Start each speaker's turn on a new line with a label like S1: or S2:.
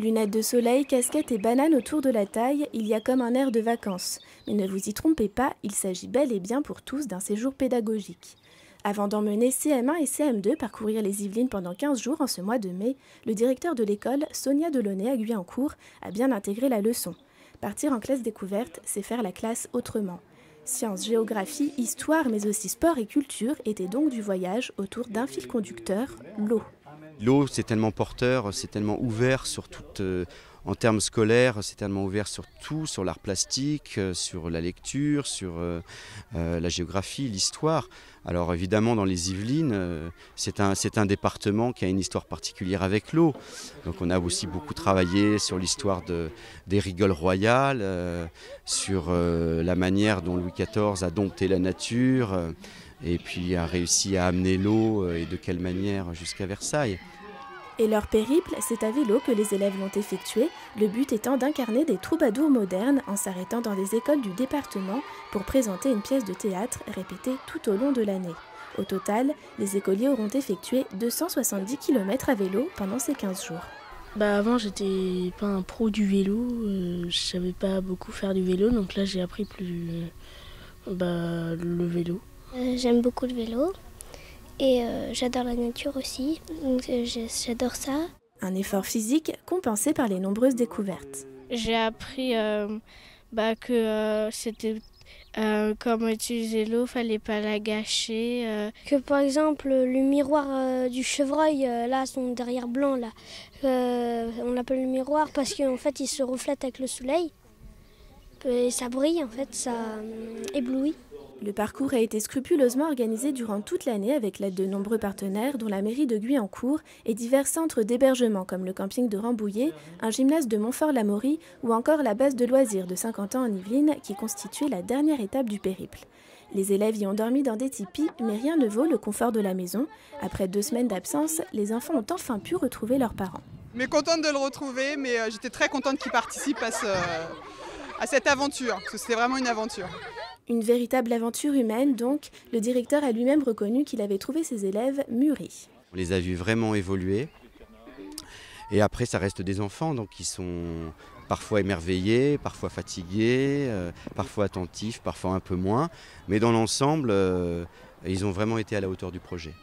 S1: Lunettes de soleil, casquettes et bananes autour de la taille, il y a comme un air de vacances. Mais ne vous y trompez pas, il s'agit bel et bien pour tous d'un séjour pédagogique. Avant d'emmener CM1 et CM2 parcourir les Yvelines pendant 15 jours en ce mois de mai, le directeur de l'école, Sonia Delaunay à Guyancourt, a bien intégré la leçon. Partir en classe découverte, c'est faire la classe autrement. Sciences, géographie, histoire, mais aussi sport et culture étaient donc du voyage autour d'un fil conducteur, l'eau.
S2: L'eau, c'est tellement porteur, c'est tellement ouvert sur toute, en termes scolaires, c'est tellement ouvert sur tout, sur l'art plastique, sur la lecture, sur la géographie, l'histoire. Alors évidemment, dans les Yvelines, c'est un département qui a une histoire particulière avec l'eau. Donc on a aussi beaucoup travaillé sur l'histoire des rigoles royales, sur la manière dont Louis XIV a dompté la nature. Et puis a réussi à amener l'eau et de quelle manière jusqu'à Versailles.
S1: Et leur périple, c'est à vélo que les élèves l'ont effectué, le but étant d'incarner des troubadours modernes en s'arrêtant dans des écoles du département pour présenter une pièce de théâtre répétée tout au long de l'année. Au total, les écoliers auront effectué 270 km à vélo pendant ces 15 jours.
S3: Avant, j'étais pas un pro du vélo, je savais pas beaucoup faire du vélo, donc là j'ai appris le vélo.
S4: J'aime beaucoup le vélo et j'adore la nature aussi, donc j'adore ça.
S1: Un effort physique compensé par les nombreuses découvertes.
S5: J'ai appris que c'était comment utiliser l'eau, fallait pas la gâcher.
S4: Que par exemple le miroir du chevreuil, là son derrière blanc, là, on l'appelle le miroir parce qu'en fait il se reflète avec le soleil et ça brille en fait, ça éblouit.
S1: Le parcours a été scrupuleusement organisé durant toute l'année avec l'aide de nombreux partenaires dont la mairie de Guyancourt et divers centres d'hébergement comme le camping de Rambouillet, un gymnase de Montfort-l'Amaury ou encore la base de loisirs de Saint-Quentin en Yvelines qui constituait la dernière étape du périple. Les élèves y ont dormi dans des tipis, mais rien ne vaut le confort de la maison. Après 2 semaines d'absence, les enfants ont enfin pu retrouver leurs parents.
S6: Mais contente de le retrouver, mais j'étais très contente qu'il participe à cette aventure, parce que c'était vraiment une aventure.
S1: Une véritable aventure humaine, donc, le directeur a lui-même reconnu qu'il avait trouvé ses élèves mûris.
S2: On les a vus vraiment évoluer. Et après, ça reste des enfants, donc ils sont parfois émerveillés, parfois fatigués, parfois attentifs, parfois un peu moins. Mais dans l'ensemble, ils ont vraiment été à la hauteur du projet.